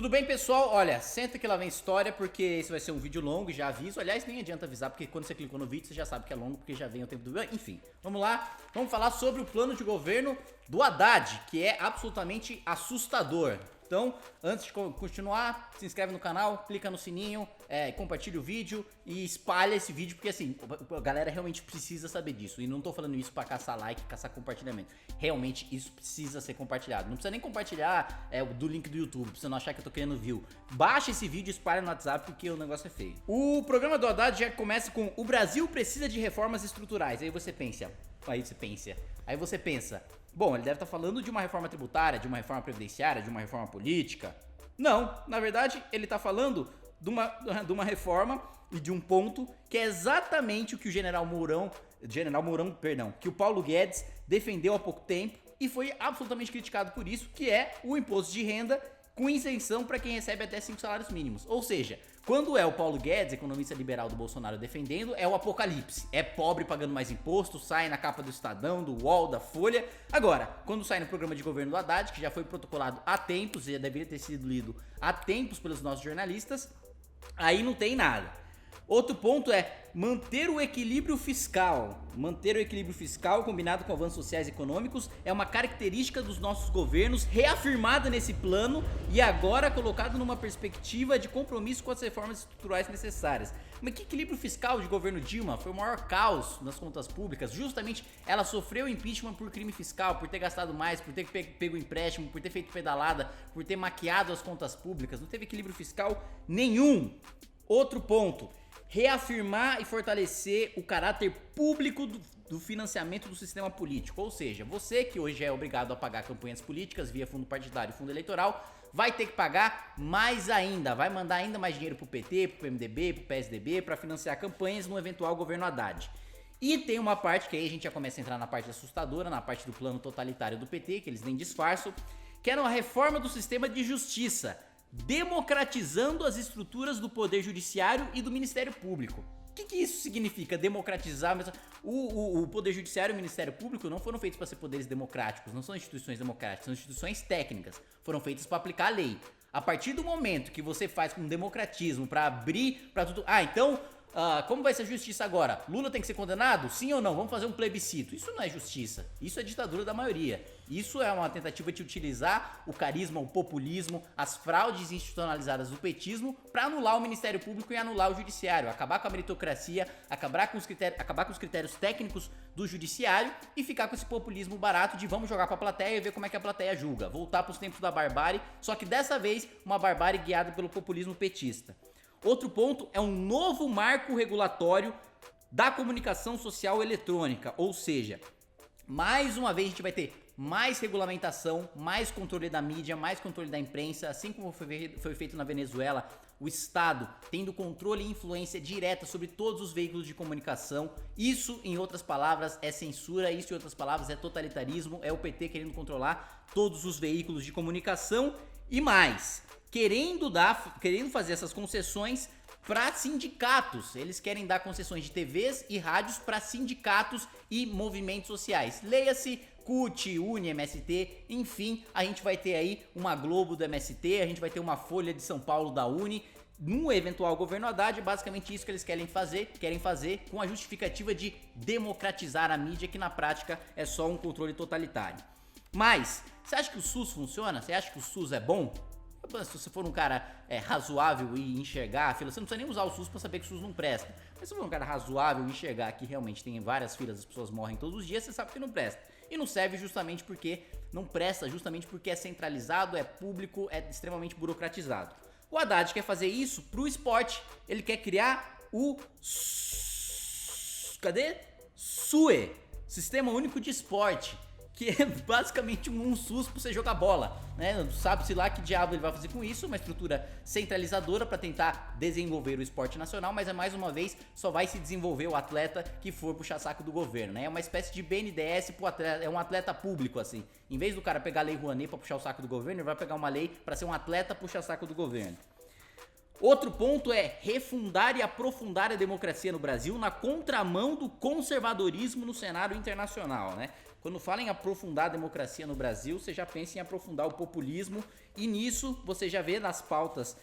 Tudo bem, pessoal? Olha, senta que lá vem história, porque esse vai ser um vídeo longo, já aviso. Aliás, nem adianta avisar, porque quando você clicou no vídeo, você já sabe que é longo, porque já vem o tempo do vídeo. Enfim, vamos lá. Vamos falar sobre o plano de governo do Haddad, que é absolutamente assustador. Então, antes de continuar, se inscreve no canal, clica no sininho, compartilha o vídeo e espalha esse vídeo, porque assim, a galera realmente precisa saber disso. E não tô falando isso pra caçar like, caçar compartilhamento. Realmente isso precisa ser compartilhado. Não precisa nem compartilhar do link do YouTube, pra você não achar que eu tô querendo view. Baixa esse vídeo e espalha no WhatsApp, porque o negócio é feio. O programa do Haddad já começa com: o Brasil precisa de reformas estruturais. Aí você pensa, bom, ele deve estar falando de uma reforma tributária, de uma reforma previdenciária, de uma reforma política. Não, na verdade, ele está falando de uma reforma e de um ponto que é exatamente o que que o Paulo Guedes defendeu há pouco tempo e foi absolutamente criticado por isso, que é o imposto de renda com isenção para quem recebe até 5 salários mínimos. Ou seja, quando é o Paulo Guedes, economista liberal do Bolsonaro, defendendo, é o apocalipse. É pobre pagando mais imposto, sai na capa do Estadão, do UOL, da Folha. Agora, quando sai no programa de governo do Haddad, que já foi protocolado há tempos, e já deveria ter sido lido há tempos pelos nossos jornalistas, aí não tem nada. Outro ponto é manter o equilíbrio fiscal. Manter o equilíbrio fiscal combinado com avanços sociais e econômicos é uma característica dos nossos governos, reafirmada nesse plano e agora colocado numa perspectiva de compromisso com as reformas estruturais necessárias. Mas que equilíbrio fiscal de governo Dilma? Foi o maior caos nas contas públicas. Justamente ela sofreu impeachment por crime fiscal, por ter gastado mais, por ter pego empréstimo, por ter feito pedalada, por ter maquiado as contas públicas. Não teve equilíbrio fiscal nenhum. Outro ponto: reafirmar e fortalecer o caráter público do financiamento do sistema político. Ou seja, você que hoje é obrigado a pagar campanhas políticas via fundo partidário e fundo eleitoral, vai ter que pagar mais ainda, vai mandar ainda mais dinheiro pro PT, pro PMDB, pro PSDB para financiar campanhas no eventual governo Haddad. E tem uma parte que aí a gente já começa a entrar na parte assustadora, na parte do plano totalitário do PT, que eles nem disfarçam, que era uma reforma do sistema de justiça, democratizando as estruturas do Poder Judiciário e do Ministério Público. O que isso significa, democratizar? O Poder Judiciário e o Ministério Público não foram feitos para ser poderes democráticos, não são instituições democráticas, são instituições técnicas, foram feitas para aplicar a lei. A partir do momento que você faz com democratismo para abrir para tudo... como vai ser a justiça agora? Lula tem que ser condenado? Sim ou não? Vamos fazer um plebiscito. Isso não é justiça. Isso é ditadura da maioria. Isso é uma tentativa de utilizar o carisma, o populismo, as fraudes institucionalizadas do petismo para anular o Ministério Público e anular o Judiciário. Acabar com a meritocracia, acabar com os critérios técnicos do Judiciário e ficar com esse populismo barato de vamos jogar pra plateia e ver como é que a plateia julga. Voltar pros tempos da barbárie, só que dessa vez uma barbárie guiada pelo populismo petista. Outro ponto é um novo marco regulatório da comunicação social eletrônica, ou seja, mais uma vez a gente vai ter mais regulamentação, mais controle da mídia, mais controle da imprensa, assim como foi feito na Venezuela, o Estado tendo controle e influência direta sobre todos os veículos de comunicação. Isso, em outras palavras, é censura, isso, em outras palavras, é totalitarismo, é o PT querendo controlar todos os veículos de comunicação e mais, querendo fazer essas concessões para sindicatos. Eles querem dar concessões de TVs e rádios para sindicatos e movimentos sociais. Leia-se CUT, UNE, MST, enfim, a gente vai ter aí uma Globo do MST, a gente vai ter uma Folha de São Paulo da UNE. No eventual governo Haddad, basicamente isso que eles querem fazer com a justificativa de democratizar a mídia, que na prática é só um controle totalitário. Mas, você acha que o SUS funciona? Você acha que o SUS é bom? Se você for um cara razoável e enxergar a fila, você não precisa nem usar o SUS para saber que o SUS não presta. Mas se for um cara razoável e enxergar que realmente tem várias filas, as pessoas morrem todos os dias, você sabe que não presta. E não serve justamente porque não presta, justamente porque é centralizado, é público, é extremamente burocratizado. O Haddad quer fazer isso pro esporte. Ele quer criar o SUE, Sistema Único de Esporte, que é basicamente um SUS pra você jogar bola, né? Sabe-se lá que diabo ele vai fazer com isso, uma estrutura centralizadora para tentar desenvolver o esporte nacional, mas mais uma vez só vai se desenvolver o atleta que for puxar saco do governo, né? É uma espécie de BNDES pro atleta, é um atleta público assim. Em vez do cara pegar a lei Rouanet para puxar o saco do governo, ele vai pegar uma lei para ser um atleta puxar saco do governo. Outro ponto é refundar e aprofundar a democracia no Brasil na contramão do conservadorismo no cenário internacional, né? Quando fala em aprofundar a democracia no Brasil, você já pensa em aprofundar o populismo, e nisso você já vê nas pautas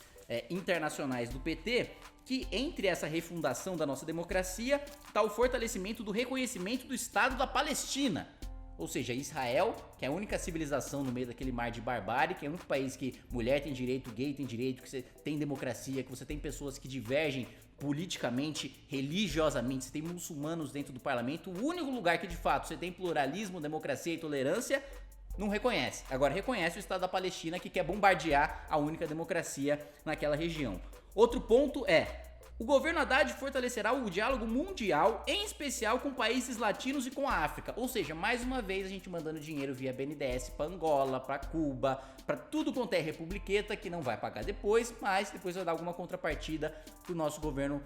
internacionais do PT que entre essa refundação da nossa democracia está o fortalecimento do reconhecimento do Estado da Palestina. Ou seja, Israel, que é a única civilização no meio daquele mar de barbárie, que é o único país que mulher tem direito, gay tem direito, que você tem democracia, que você tem pessoas que divergem politicamente, religiosamente, você tem muçulmanos dentro do parlamento. O único lugar que de fato você tem pluralismo, democracia e tolerância, não reconhece. Agora reconhece o Estado da Palestina, que quer bombardear a única democracia naquela região. Outro ponto é: o governo Haddad fortalecerá o diálogo mundial, em especial com países latinos e com a África. Ou seja, mais uma vez a gente mandando dinheiro via BNDES para Angola, para Cuba, para tudo quanto é republiqueta, que não vai pagar depois, mas depois vai dar alguma contrapartida pro nosso governo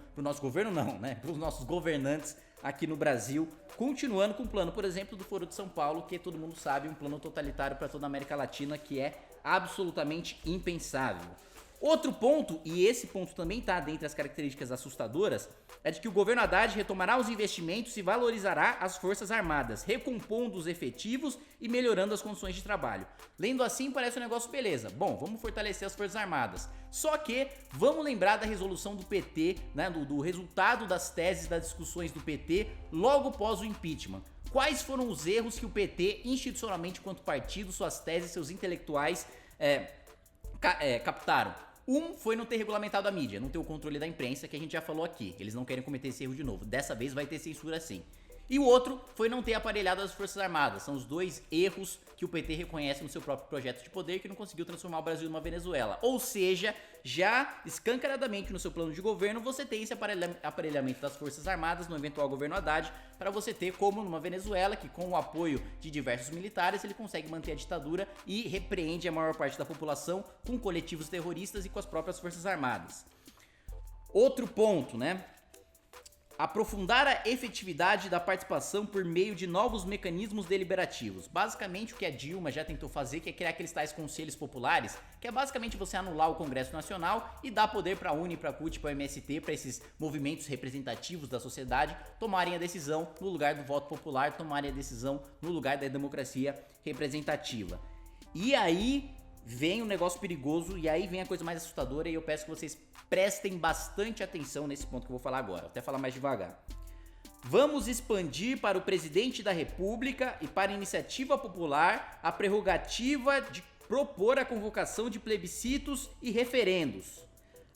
não, né? Pros nossos governantes aqui no Brasil, continuando com o plano, por exemplo, do Foro de São Paulo, que todo mundo sabe, um plano totalitário para toda a América Latina, que é absolutamente impensável. Outro ponto, e esse ponto também está dentre as características assustadoras, é de que o governo Haddad retomará os investimentos e valorizará as Forças Armadas, recompondo os efetivos e melhorando as condições de trabalho. Lendo assim, parece um negócio beleza. Bom, vamos fortalecer as Forças Armadas. Só que vamos lembrar da resolução do PT, né, do resultado das teses das discussões do PT logo após o impeachment. Quais foram os erros que o PT, institucionalmente quanto partido, suas teses, seus intelectuais captaram? Um foi não ter regulamentado a mídia, não ter o controle da imprensa, que a gente já falou aqui. Eles não querem cometer esse erro de novo. Dessa vez vai ter censura sim. E o outro foi não ter aparelhado as Forças Armadas. São os dois erros que o PT reconhece no seu próprio projeto de poder, que não conseguiu transformar o Brasil numa Venezuela. Ou seja, já escancaradamente no seu plano de governo, você tem esse aparelhamento das Forças Armadas no eventual governo Haddad, para você ter como numa Venezuela, que com o apoio de diversos militares, ele consegue manter a ditadura e repreende a maior parte da população com coletivos terroristas e com as próprias Forças Armadas. Outro ponto, né? Aprofundar a efetividade da participação por meio de novos mecanismos deliberativos. Basicamente o que a Dilma já tentou fazer, que é criar aqueles tais conselhos populares, que é basicamente você anular o Congresso Nacional e dar poder para a UNE, para a CUT, para o MST, para esses movimentos representativos da sociedade tomarem a decisão no lugar do voto popular, tomarem a decisão no lugar da democracia representativa. E aí vem um negócio perigoso, e aí vem a coisa mais assustadora, e eu peço que vocês prestem bastante atenção nesse ponto que eu vou falar agora. Vou até falar mais devagar. Vamos expandir para o presidente da República e para a iniciativa popular a prerrogativa de propor a convocação de plebiscitos e referendos.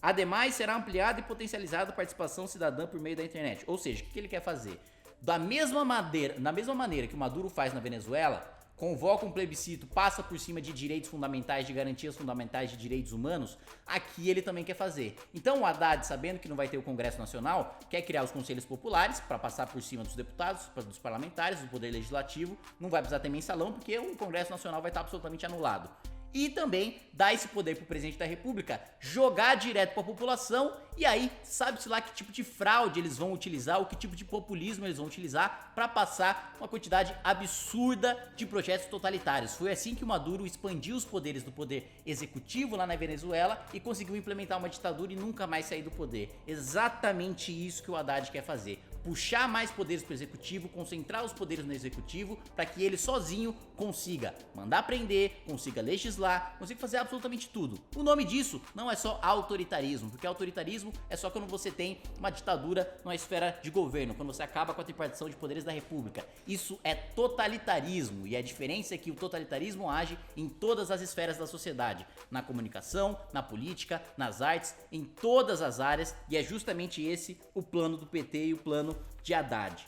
Ademais, será ampliada e potencializada a participação cidadã por meio da internet. Ou seja, o que ele quer fazer? Da mesma maneira que o Maduro faz na Venezuela, convoca um plebiscito, passa por cima de direitos fundamentais, de garantias fundamentais de direitos humanos, aqui ele também quer fazer. Então o Haddad, sabendo que não vai ter o Congresso Nacional, quer criar os conselhos populares para passar por cima dos deputados, dos parlamentares, do poder legislativo, não vai precisar ter mensalão porque o Congresso Nacional vai estar absolutamente anulado. E também dar esse poder pro presidente da República jogar direto para a população, e aí sabe-se lá que tipo de fraude eles vão utilizar, ou que tipo de populismo eles vão utilizar para passar uma quantidade absurda de projetos totalitários. Foi assim que o Maduro expandiu os poderes do poder executivo lá na Venezuela e conseguiu implementar uma ditadura e nunca mais sair do poder. Exatamente isso que o Haddad quer fazer. Puxar mais poderes para o executivo, concentrar os poderes no executivo, para que ele sozinho consiga mandar prender, consiga legislar, consiga fazer absolutamente tudo. O nome disso não é só autoritarismo, porque autoritarismo é só quando você tem uma ditadura numa esfera de governo, quando você acaba com a tripartição de poderes da república. Isso é totalitarismo, e a diferença é que o totalitarismo age em todas as esferas da sociedade, na comunicação, na política, nas artes, em todas as áreas, e é justamente esse o plano do PT e o plano de Haddad.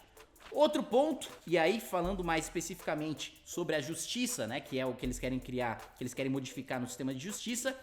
Outro ponto, e aí falando mais especificamente sobre a justiça, né, que é o que eles querem criar, que eles querem modificar no sistema de justiça,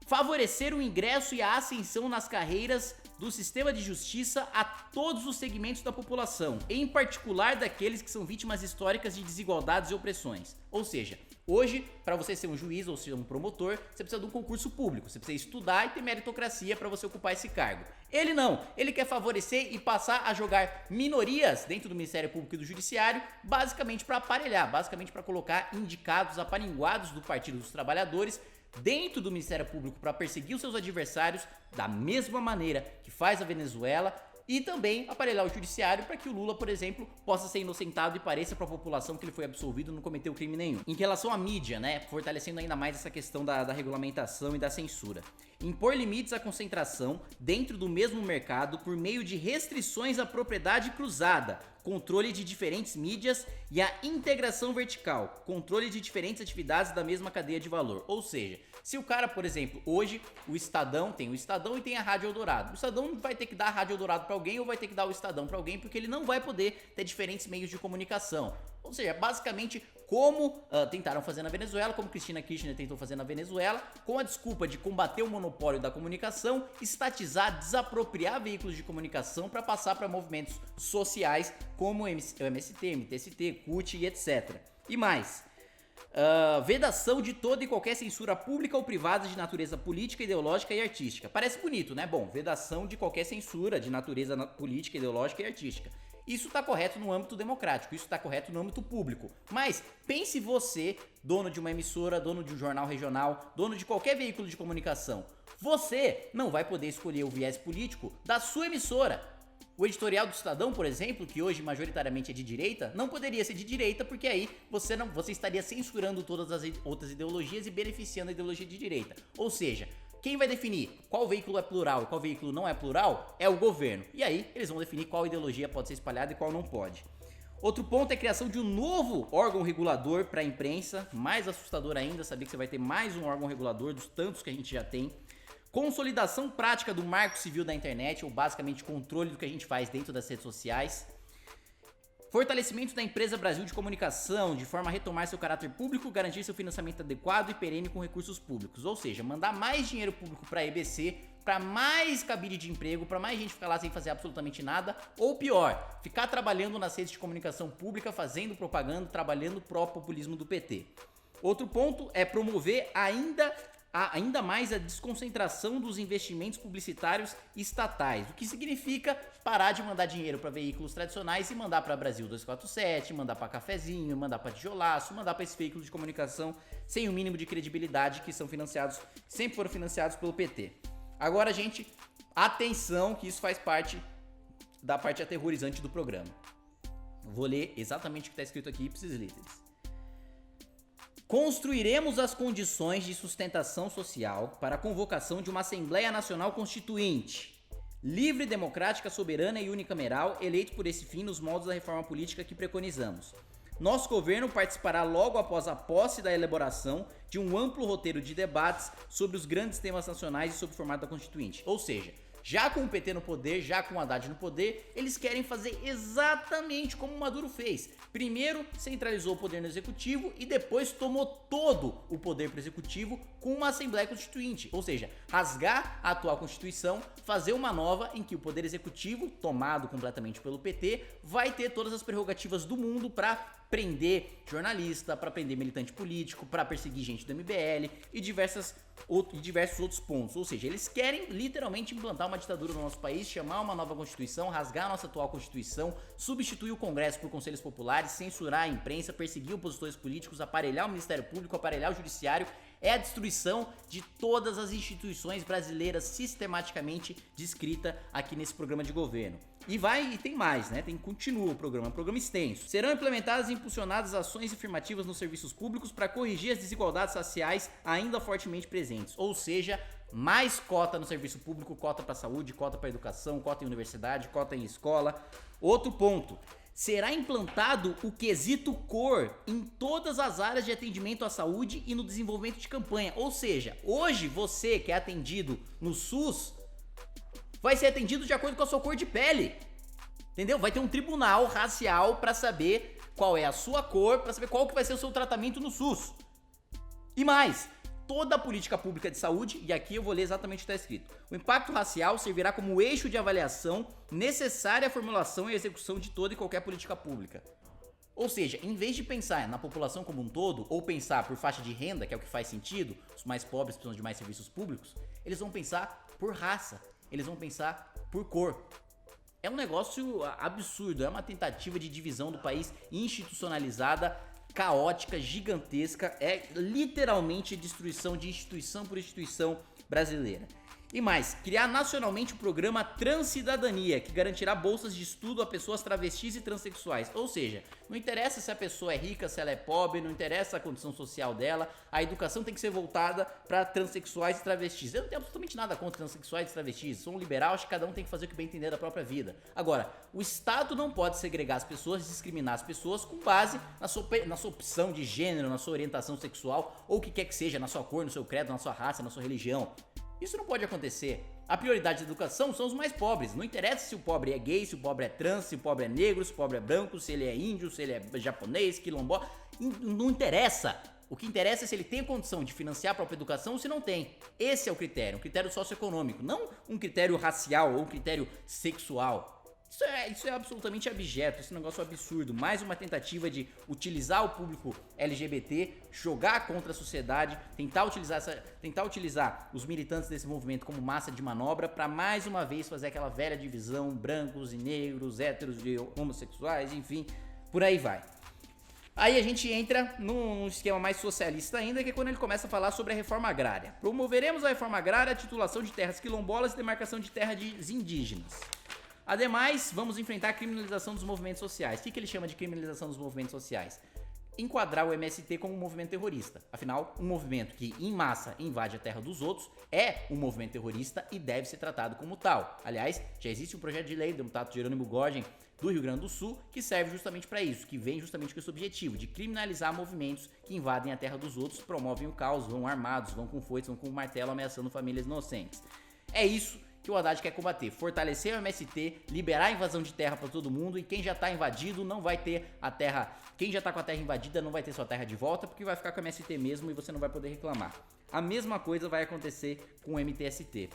favorecer o ingresso e a ascensão nas carreiras do sistema de justiça a todos os segmentos da população, em particular daqueles que são vítimas históricas de desigualdades e opressões. Ou seja, hoje, para você ser um juiz ou ser um promotor, você precisa de um concurso público, você precisa estudar e ter meritocracia para você ocupar esse cargo. Ele não, ele quer favorecer e passar a jogar minorias dentro do Ministério Público e do Judiciário, basicamente para aparelhar, basicamente para colocar indicados, aparinguados do Partido dos Trabalhadores dentro do Ministério Público para perseguir os seus adversários da mesma maneira que faz a Venezuela, e também aparelhar o judiciário para que o Lula, por exemplo, possa ser inocentado e pareça para a população que ele foi absolvido e não cometeu crime nenhum. Em relação à mídia, né, fortalecendo ainda mais essa questão da regulamentação e da censura. Impor limites à concentração dentro do mesmo mercado por meio de restrições à propriedade cruzada, controle de diferentes mídias e a integração vertical, controle de diferentes atividades da mesma cadeia de valor. Ou seja, se o cara, por exemplo, hoje o Estadão tem o Estadão e tem a Rádio Eldorado. O Estadão vai ter que dar a Rádio Eldorado para alguém ou vai ter que dar o Estadão para alguém, porque ele não vai poder ter diferentes meios de comunicação. Ou seja, basicamente como tentaram fazer na Venezuela, como Cristina Kirchner tentou fazer na Venezuela, com a desculpa de combater o monopólio da comunicação, estatizar, desapropriar veículos de comunicação para passar para movimentos sociais como o MST, MTST, CUT e etc. E mais, vedação de toda e qualquer censura pública ou privada de natureza política, ideológica e artística. Parece bonito, né? Bom, vedação de qualquer censura de natureza política, ideológica e artística. Isso está correto no âmbito democrático, isso está correto no âmbito público. Mas pense você, dono de uma emissora, dono de um jornal regional, dono de qualquer veículo de comunicação. Você não vai poder escolher o viés político da sua emissora. O editorial do Estadão, por exemplo, que hoje majoritariamente é de direita, não poderia ser de direita porque aí você estaria censurando todas as outras ideologias e beneficiando a ideologia de direita. Ou seja, quem vai definir qual veículo é plural e qual veículo não é plural é o governo. E aí eles vão definir qual ideologia pode ser espalhada e qual não pode. Outro ponto é a criação de um novo órgão regulador para a imprensa. Mais assustador ainda saber que você vai ter mais um órgão regulador dos tantos que a gente já tem. Consolidação prática do marco civil da internet, ou basicamente controle do que a gente faz dentro das redes sociais. Fortalecimento da empresa Brasil de Comunicação, de forma a retomar seu caráter público, garantir seu financiamento adequado e perene com recursos públicos. Ou seja, mandar mais dinheiro público para a EBC, para mais cabide de emprego, para mais gente ficar lá sem fazer absolutamente nada. Ou pior, ficar trabalhando nas redes de comunicação pública, fazendo propaganda, trabalhando pro populismo do PT. Outro ponto é promover ainda mais a desconcentração dos investimentos publicitários estatais, o que significa parar de mandar dinheiro para veículos tradicionais e mandar para Brasil 247, mandar para Cafezinho, mandar para Tijolaço, mandar para esse veículo de comunicação sem o mínimo de credibilidade que sempre foram financiados pelo PT. Agora, gente, atenção que isso faz parte da parte aterrorizante do programa. Vou ler exatamente o que está escrito aqui, ipsis literis. Construiremos as condições de sustentação social para a convocação de uma Assembleia Nacional Constituinte, livre, democrática, soberana e unicameral, eleito por esse fim nos moldes da reforma política que preconizamos. Nosso governo participará logo após a posse da elaboração de um amplo roteiro de debates sobre os grandes temas nacionais e sobre o formato da Constituinte. Ou seja, já com o PT no poder, já com o Haddad no poder, eles querem fazer exatamente como o Maduro fez. Primeiro centralizou o poder no executivo e depois tomou todo o poder pro executivo com uma Assembleia Constituinte. Ou seja, rasgar a atual Constituição, fazer uma nova em que o poder executivo, tomado completamente pelo PT, vai ter todas as prerrogativas do mundo para prender jornalista, para prender militante político, para perseguir gente do MBL e diversos outros pontos. Ou seja, eles querem literalmente implantar uma ditadura no nosso país, chamar uma nova Constituição, rasgar a nossa atual Constituição, substituir o Congresso por conselhos populares, censurar a imprensa, perseguir opositores políticos, aparelhar o Ministério Público, aparelhar o Judiciário. É a destruição de todas as instituições brasileiras sistematicamente descrita aqui nesse programa de governo. E tem mais, né? Continua o programa, é um programa extenso. Serão implementadas e impulsionadas ações afirmativas nos serviços públicos para corrigir as desigualdades raciais ainda fortemente presentes. Ou seja, mais cota no serviço público, cota para saúde, cota para educação, cota em universidade, cota em escola. Outro ponto. Será implantado o quesito cor em todas as áreas de atendimento à saúde e no desenvolvimento de campanha. Ou seja, hoje você que é atendido no SUS vai ser atendido de acordo com a sua cor de pele. Entendeu? Vai ter um tribunal racial para saber qual é a sua cor, para saber qual que vai ser o seu tratamento no SUS. E mais, toda a política pública de saúde, e aqui eu vou ler exatamente o que está escrito. O impacto racial servirá como eixo de avaliação necessária à formulação e execução de toda e qualquer política pública. Ou seja, em vez de pensar na população como um todo, ou pensar por faixa de renda, que é o que faz sentido, os mais pobres precisam de mais serviços públicos, eles vão pensar por raça, eles vão pensar por cor. É um negócio absurdo, é uma tentativa de divisão do país institucionalizada caótica, gigantesca, é literalmente destruição de instituição por instituição brasileira. E mais, criar nacionalmente o programa Transcidadania, que garantirá bolsas de estudo a pessoas travestis e transexuais. Ou seja, não interessa se a pessoa é rica, se ela é pobre, não interessa a condição social dela, a educação tem que ser voltada para transexuais e travestis. Eu não tenho absolutamente nada contra transexuais e travestis, sou um liberal, acho que cada um tem que fazer o que bem entender da própria vida. Agora, o Estado não pode segregar as pessoas, discriminar as pessoas com base na sua opção de gênero, na sua orientação sexual, ou o que quer que seja, na sua cor, no seu credo, na sua raça, na sua religião. Isso não pode acontecer. A prioridade da educação são os mais pobres. Não interessa se o pobre é gay, se o pobre é trans, se o pobre é negro, se o pobre é branco, se ele é índio, se ele é japonês, quilombola. Não interessa. O que interessa é se ele tem condição de financiar a própria educação ou se não tem. Esse é o critério, um critério socioeconômico, não um critério racial ou um critério sexual. Isso é absolutamente abjeto, esse negócio é absurdo. Mais uma tentativa de utilizar o público LGBT, jogar contra a sociedade, tentar utilizar os militantes desse movimento como massa de manobra para mais uma vez fazer aquela velha divisão, brancos e negros, héteros e homossexuais, enfim, por aí vai. Aí a gente entra num esquema mais socialista ainda, que é quando ele começa a falar sobre a reforma agrária. Promoveremos a reforma agrária, a titulação de terras quilombolas e demarcação de terras indígenas. Ademais, vamos enfrentar a criminalização dos movimentos sociais. O que ele chama de criminalização dos movimentos sociais? Enquadrar o MST como um movimento terrorista. Afinal, um movimento que em massa invade a terra dos outros é um movimento terrorista e deve ser tratado como tal. Aliás, já existe um projeto de lei do deputado Jerônimo Godgen do Rio Grande do Sul que serve justamente para isso, que vem justamente com esse objetivo de criminalizar movimentos que invadem a terra dos outros, promovem o caos, vão armados, vão com foices, vão com martelo ameaçando famílias inocentes. É isso que o Haddad quer combater, fortalecer o MST, liberar a invasão de terra para todo mundo e quem já tá invadido não vai ter a terra, quem já tá com a terra invadida não vai ter sua terra de volta porque vai ficar com o MST mesmo e você não vai poder reclamar. A mesma coisa vai acontecer com o MTST.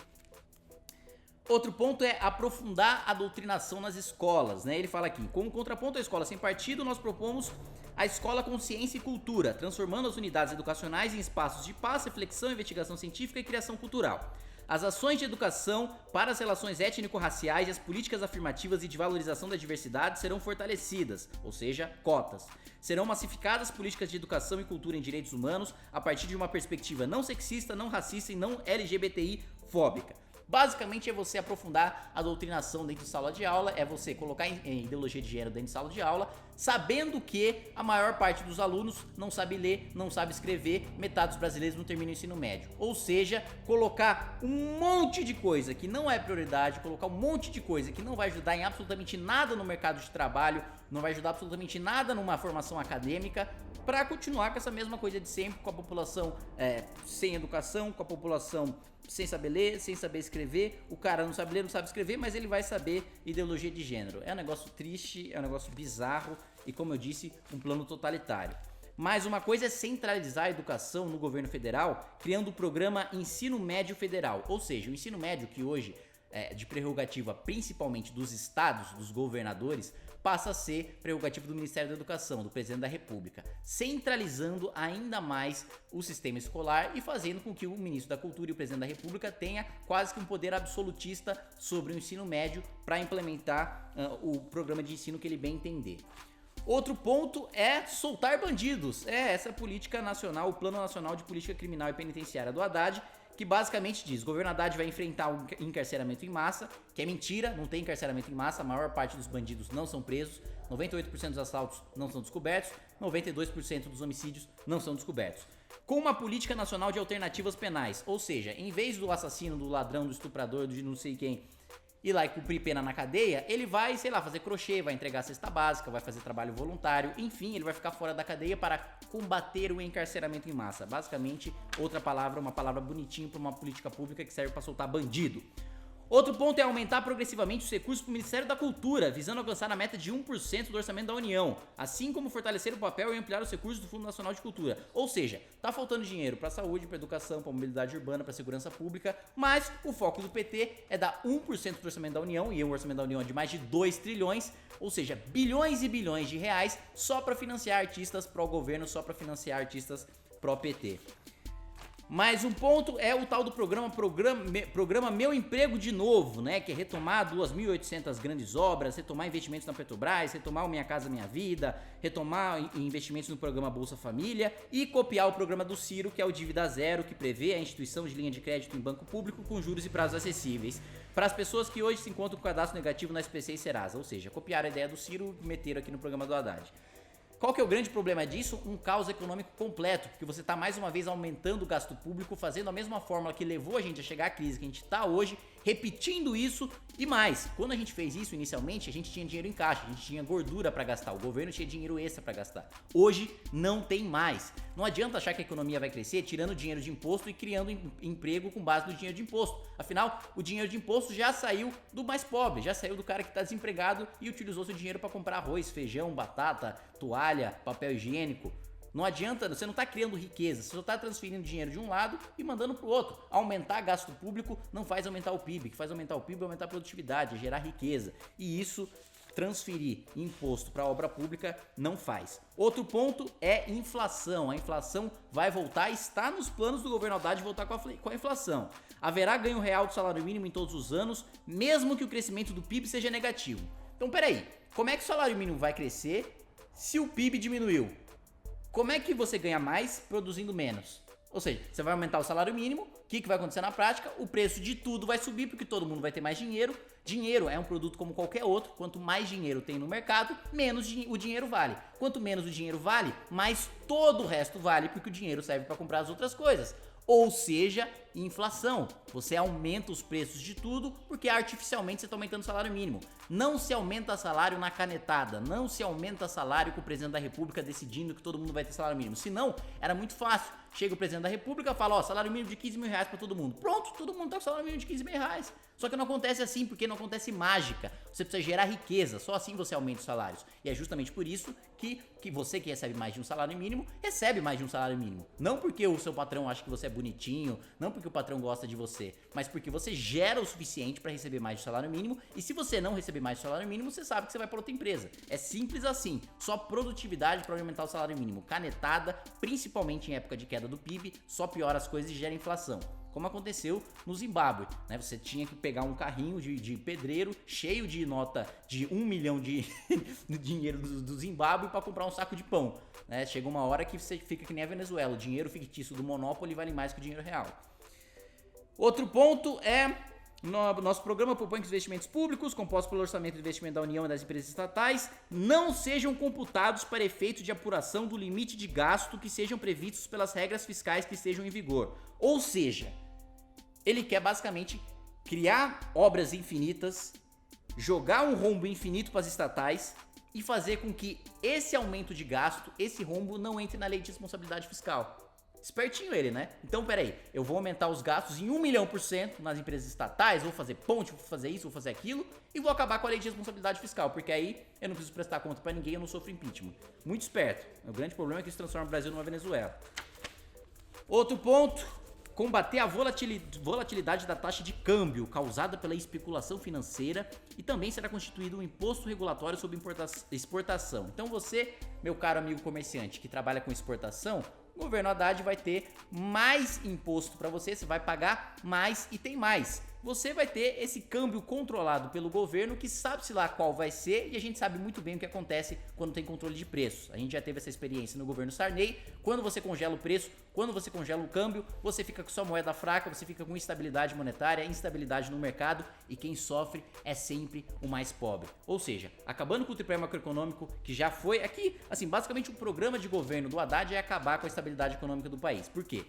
Outro ponto é aprofundar a doutrinação nas escolas, né? Ele fala aqui, como contraponto à escola sem partido, nós propomos a escola com ciência e cultura, transformando as unidades educacionais em espaços de paz, reflexão, investigação científica e criação cultural. As ações de educação para as relações étnico-raciais e as políticas afirmativas e de valorização da diversidade serão fortalecidas, ou seja, cotas. Serão massificadas políticas de educação e cultura em direitos humanos a partir de uma perspectiva não sexista, não racista e não LGBTI-fóbica. Basicamente é você aprofundar a doutrinação dentro de sala de aula, é você colocar em ideologia de gênero dentro de sala de aula, sabendo que a maior parte dos alunos não sabe ler, não sabe escrever, metade dos brasileiros não termina o ensino médio. Ou seja, colocar um monte de coisa que não é prioridade, colocar um monte de coisa que não vai ajudar em absolutamente nada no mercado de trabalho, não vai ajudar absolutamente nada numa formação acadêmica, para continuar com essa mesma coisa de sempre, com a população sem educação, com a população sem saber ler, sem saber escrever. O cara não sabe ler, não sabe escrever, mas ele vai saber ideologia de gênero. É um negócio triste, é um negócio bizarro e, como eu disse, um plano totalitário. Mas uma coisa é centralizar a educação no governo federal, criando o programa Ensino Médio Federal. Ou seja, o ensino médio que hoje é de prerrogativa principalmente dos estados, dos governadores, passa a ser prerrogativa do Ministério da Educação, do Presidente da República, centralizando ainda mais o sistema escolar e fazendo com que o Ministro da Cultura e o Presidente da República tenha quase que um poder absolutista sobre o ensino médio para implementar o programa de ensino que ele bem entender. Outro ponto é soltar bandidos. Essa política nacional, o Plano Nacional de Política Criminal e Penitenciária do Haddad, que basicamente diz, o governo Haddad vai enfrentar o encarceramento em massa, que é mentira, não tem encarceramento em massa, a maior parte dos bandidos não são presos, 98% dos assaltos não são descobertos, 92% dos homicídios não são descobertos. Com uma política nacional de alternativas penais, ou seja, em vez do assassino, do ladrão, do estuprador, de não sei quem, ir lá e cumprir pena na cadeia, ele vai, sei lá, fazer crochê, vai entregar a cesta básica, vai fazer trabalho voluntário, enfim, ele vai ficar fora da cadeia para combater o encarceramento em massa. Basicamente, outra palavra, uma palavra bonitinha para uma política pública que serve para soltar bandido. Outro ponto é aumentar progressivamente os recursos para o Ministério da Cultura, visando alcançar a meta de 1% do orçamento da União, assim como fortalecer o papel e ampliar os recursos do Fundo Nacional de Cultura. Ou seja, tá faltando dinheiro para saúde, para educação, para mobilidade urbana, para segurança pública, mas o foco do PT é dar 1% do orçamento da União, e o orçamento da União é de mais de 2 trilhões, ou seja, bilhões e bilhões de reais só para financiar artistas pró-governo, só para financiar artistas pró-PT. Mas um ponto é o tal do programa Meu Emprego de Novo, né? Que é retomar 2.800 grandes obras, retomar investimentos na Petrobras, retomar o Minha Casa Minha Vida, retomar investimentos no programa Bolsa Família e copiar o programa do Ciro, que é o Dívida Zero, que prevê a instituição de linha de crédito em banco público com juros e prazos acessíveis para as pessoas que hoje se encontram com cadastro negativo na SPC e Serasa. Ou seja, copiaram a ideia do Ciro e meteram aqui no programa do Haddad. Qual que é o grande problema disso? Um caos econômico completo, porque você está mais uma vez aumentando o gasto público, fazendo a mesma fórmula que levou a gente a chegar à crise que a gente está hoje, repetindo isso e mais. Quando a gente fez isso inicialmente, a gente tinha dinheiro em caixa, a gente tinha gordura para gastar, o governo tinha dinheiro extra para gastar. Hoje não tem mais. Não adianta achar que a economia vai crescer tirando dinheiro de imposto e criando emprego com base no dinheiro de imposto. Afinal, o dinheiro de imposto já saiu do mais pobre, já saiu do cara que está desempregado e utilizou seu dinheiro para comprar arroz, feijão, batata, toalha, papel higiênico. Não adianta, você não está criando riqueza, você só está transferindo dinheiro de um lado e mandando para o outro. Aumentar gasto público não faz aumentar o PIB, o que faz aumentar o PIB é aumentar a produtividade, é gerar riqueza. E isso, transferir imposto para obra pública não faz. Outro ponto é inflação. A inflação vai voltar, está nos planos do governo Haddad de voltar com a inflação. Haverá ganho real do salário mínimo em todos os anos, mesmo que o crescimento do PIB seja negativo. Então peraí, como é que o salário mínimo vai crescer se o PIB diminuiu? Como é que você ganha mais produzindo menos? Ou seja, você vai aumentar o salário mínimo, o que vai acontecer na prática? O preço de tudo vai subir porque todo mundo vai ter mais dinheiro. Dinheiro é um produto como qualquer outro, quanto mais dinheiro tem no mercado, menos o dinheiro vale. Quanto menos o dinheiro vale, mais todo o resto vale porque o dinheiro serve para comprar as outras coisas. Ou seja, inflação. Você aumenta os preços de tudo porque artificialmente você está aumentando o salário mínimo. Não se aumenta salário na canetada, não se aumenta salário com o presidente da República decidindo que todo mundo vai ter salário mínimo. Se não, era muito fácil. Chega o presidente da República e fala, ó, salário mínimo de 15 mil reais para todo mundo. Pronto, todo mundo tá com salário mínimo de 15 mil reais. Só que não acontece assim, porque não acontece mágica. Você precisa gerar riqueza, só assim você aumenta os salários. E é justamente por isso que você que recebe mais de um salário mínimo, recebe mais de um salário mínimo. Não porque o seu patrão acha que você é bonitinho, não porque o patrão gosta de você, mas porque você gera o suficiente para receber mais de salário mínimo. E se você não receber mais de salário mínimo, você sabe que você vai para outra empresa. É simples assim, só produtividade para aumentar o salário mínimo. Canetada, principalmente em época de queda do PIB, só piora as coisas e gera inflação. Como aconteceu no Zimbábue, né? Você tinha que pegar um carrinho de pedreiro cheio de nota de 1 milhão de dinheiro do Zimbábue para comprar um saco de pão, né? Chega uma hora que você fica que nem a Venezuela, o dinheiro fictício do Monopoly vale mais que o dinheiro real. Outro ponto é nosso programa propõe que os investimentos públicos, compostos pelo orçamento de investimento da União e das empresas estatais, não sejam computados para efeito de apuração do limite de gasto que sejam previstos pelas regras fiscais que estejam em vigor. Ou seja, ele quer basicamente criar obras infinitas, jogar um rombo infinito para as estatais e fazer com que esse aumento de gasto, esse rombo não entre na lei de responsabilidade fiscal. Espertinho ele, né? Então, peraí, eu vou aumentar os gastos em 1 milhão por cento nas empresas estatais, vou fazer ponte, vou fazer isso, vou fazer aquilo e vou acabar com a lei de responsabilidade fiscal, porque aí eu não preciso prestar conta pra ninguém, eu não sofro impeachment. Muito esperto. O grande problema é que isso transforma o Brasil numa Venezuela. Outro ponto, combater a volatilidade da taxa de câmbio causada pela especulação financeira e também será constituído um imposto regulatório sobre exportação. Então você, meu caro amigo comerciante que trabalha com exportação, o governo Haddad vai ter mais imposto para você vai pagar mais e tem mais. Você vai ter esse câmbio controlado pelo governo que sabe-se lá qual vai ser e a gente sabe muito bem o que acontece quando tem controle de preços. A gente já teve essa experiência no governo Sarney. Quando você congela o preço, quando você congela o câmbio, você fica com sua moeda fraca, você fica com instabilidade monetária, instabilidade no mercado e quem sofre é sempre o mais pobre. Ou seja, acabando com o tripé macroeconômico que já foi aqui, assim, basicamente o programa de governo do Haddad é acabar com a estabilidade econômica do país. Por quê?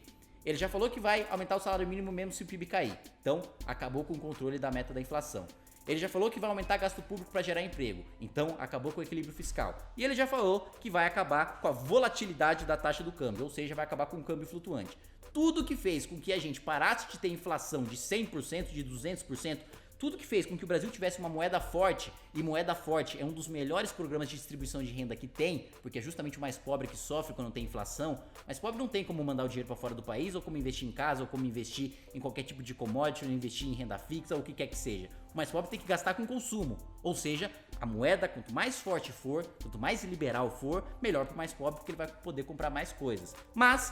Ele já falou que vai aumentar o salário mínimo mesmo se o PIB cair. Então, acabou com o controle da meta da inflação. Ele já falou que vai aumentar gasto público para gerar emprego. Então, acabou com o equilíbrio fiscal. E ele já falou que vai acabar com a volatilidade da taxa do câmbio, ou seja, vai acabar com o câmbio flutuante. Tudo que fez com que a gente parasse de ter inflação de 100%, de 200%, tudo que fez com que o Brasil tivesse uma moeda forte, e moeda forte é um dos melhores programas de distribuição de renda que tem, porque é justamente o mais pobre que sofre quando tem inflação. Mas pobre não tem como mandar o dinheiro para fora do país, ou como investir em casa, ou como investir em qualquer tipo de commodity, ou investir em renda fixa, ou o que quer que seja. O mais pobre tem que gastar com consumo, ou seja, a moeda, quanto mais forte for, quanto mais liberal for, melhor para o mais pobre, porque ele vai poder comprar mais coisas. Mas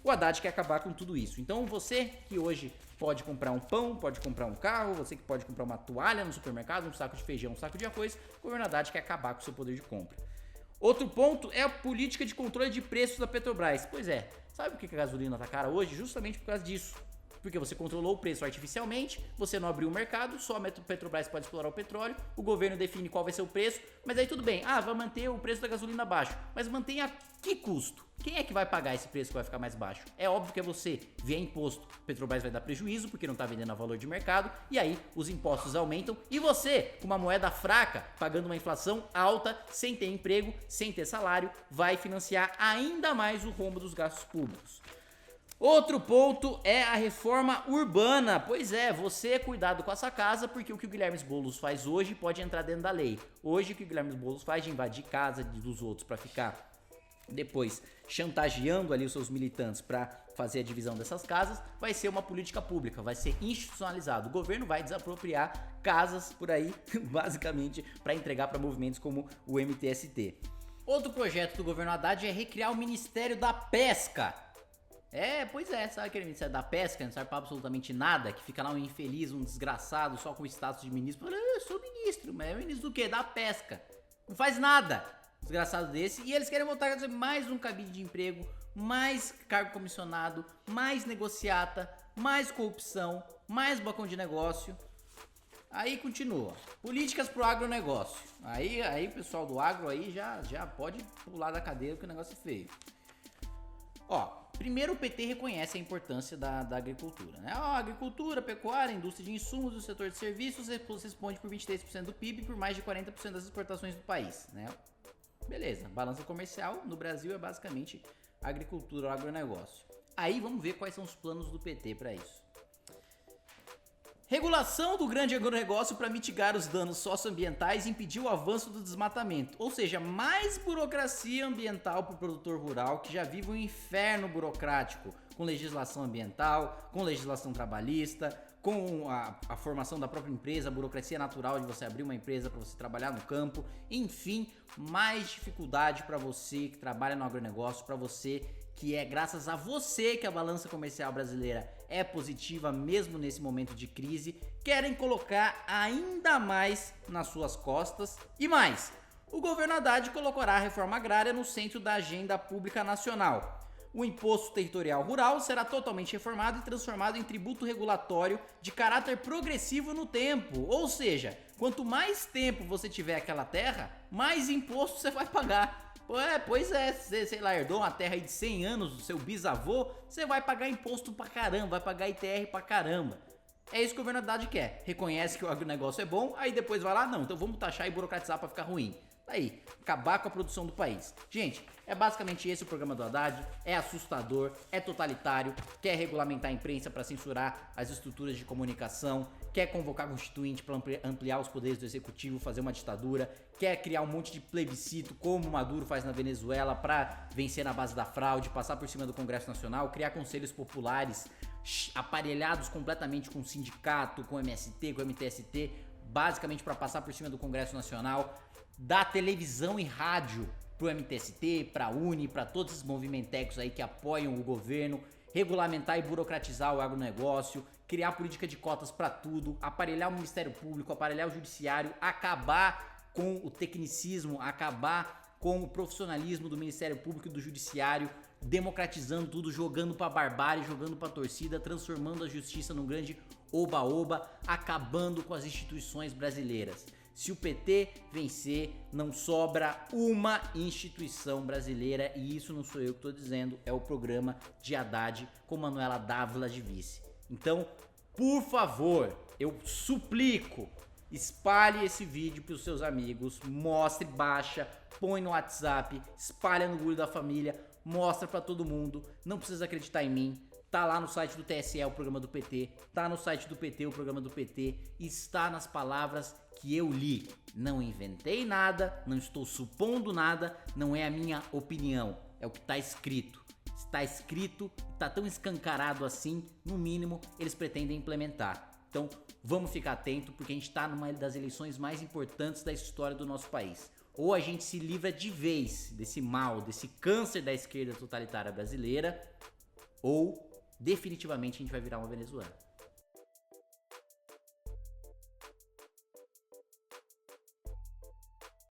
O Haddad quer acabar com tudo isso. Então você que hoje pode comprar um pão, pode comprar um carro, você que pode comprar uma toalha no supermercado, um saco de feijão, um saco de arroz, o governo Haddad quer acabar com o seu poder de compra. Outro ponto é a política de controle de preços da Petrobras. Pois é, sabe por que a gasolina tá cara hoje? Justamente por causa disso. Porque você controlou o preço artificialmente, você não abriu o mercado, só a Petrobras pode explorar o petróleo, o governo define qual vai ser o preço, mas aí tudo bem, vai manter o preço da gasolina baixo, mas mantém a que custo? Quem é que vai pagar esse preço que vai ficar mais baixo? É óbvio que é você, via imposto, Petrobras vai dar prejuízo porque não tá vendendo a valor de mercado, e aí os impostos aumentam, e você, com uma moeda fraca, pagando uma inflação alta, sem ter emprego, sem ter salário, vai financiar ainda mais o rombo dos gastos públicos. Outro ponto é a reforma urbana. Pois é, você cuidado com essa casa, porque o que o Guilherme Boulos faz hoje pode entrar dentro da lei. Hoje o que o Guilherme Boulos faz de invadir casa dos outros para ficar depois chantageando ali os seus militantes para fazer a divisão dessas casas, vai ser uma política pública, vai ser institucionalizado. O governo vai desapropriar casas por aí, basicamente, para entregar para movimentos como o MTST. Outro projeto do governo Haddad é recriar o Ministério da Pesca. Pois é, sabe aquele Ministério da Pesca, não serve pra absolutamente nada, que fica lá um infeliz, um desgraçado, só com o status de ministro. Eu sou ministro, mas é ministro do quê? Da pesca. Não faz nada, desgraçado desse. E eles querem voltar a fazer mais um cabide de emprego, mais cargo comissionado, mais negociata, mais corrupção, mais balcão de negócio. Aí continua. Políticas pro agronegócio. Aí o pessoal do agro aí já pode pular da cadeira que o negócio é feio. Primeiro o PT reconhece a importância da agricultura, né? A agricultura, pecuária, indústria de insumos e o setor de serviços responde por 23% do PIB e por mais de 40% das exportações do país, né? Beleza, balança comercial no Brasil é basicamente agricultura ou agronegócio. Aí vamos ver quais são os planos do PT para isso. Regulação do grande agronegócio para mitigar os danos socioambientais e impedir o avanço do desmatamento. Ou seja, mais burocracia ambiental para o produtor rural que já vive um inferno burocrático com legislação ambiental, com legislação trabalhista, com a formação da própria empresa, a burocracia natural de você abrir uma empresa para você trabalhar no campo. Enfim, mais dificuldade para você que trabalha no agronegócio, para você que é graças a você que a balança comercial brasileira é positiva mesmo nesse momento de crise, querem colocar ainda mais nas suas costas. E mais, o governo Haddad colocará a reforma agrária no centro da agenda pública nacional. O imposto territorial rural será totalmente reformado e transformado em tributo regulatório de caráter progressivo no tempo. Ou seja, quanto mais tempo você tiver aquela terra, mais imposto você vai pagar. Pois é, você, sei lá, herdou uma terra aí de 100 anos do seu bisavô, você vai pagar imposto pra caramba, vai pagar ITR pra caramba. É isso que o governo Haddad quer. Reconhece que o agronegócio é bom, aí depois vai lá, não, então vamos taxar e burocratizar pra ficar ruim. Aí, acabar com a produção do país. Gente, é basicamente esse o programa do Haddad, é assustador, é totalitário, quer regulamentar a imprensa para censurar as estruturas de comunicação, quer convocar constituinte para ampliar os poderes do executivo, fazer uma ditadura, quer criar um monte de plebiscito como o Maduro faz na Venezuela para vencer na base da fraude, passar por cima do Congresso Nacional, criar conselhos populares aparelhados completamente com o sindicato, com o MST, com o MTST, basicamente para passar por cima do Congresso Nacional, dar televisão e rádio pro MTST, pra Uni, pra todos esses movimentecos aí que apoiam o governo, regulamentar e burocratizar o agronegócio, criar política de cotas pra tudo, aparelhar o Ministério Público, aparelhar o Judiciário, acabar com o tecnicismo, acabar com o profissionalismo do Ministério Público e do Judiciário, democratizando tudo, jogando pra barbárie, jogando pra torcida, transformando a justiça num grande oba-oba, acabando com as instituições brasileiras. Se o PT vencer, não sobra uma instituição brasileira, e isso não sou eu que estou dizendo, é o programa de Haddad com Manuela Dávila de vice. Então, por favor, eu suplico, espalhe esse vídeo para os seus amigos, mostre, baixa, põe no WhatsApp, espalha no grupo da família, mostra para todo mundo, não precisa acreditar em mim. Tá lá no site do TSE o programa do PT, tá no site do PT o programa do PT, está nas palavras que eu li. Não inventei nada, não estou supondo nada, não é a minha opinião, é o que tá escrito. Está escrito, tá tão escancarado assim, no mínimo eles pretendem implementar. Então vamos ficar atento porque a gente tá numa das eleições mais importantes da história do nosso país. Ou a gente se livra de vez desse mal, desse câncer da esquerda totalitária brasileira, ou definitivamente a gente vai virar uma Venezuela.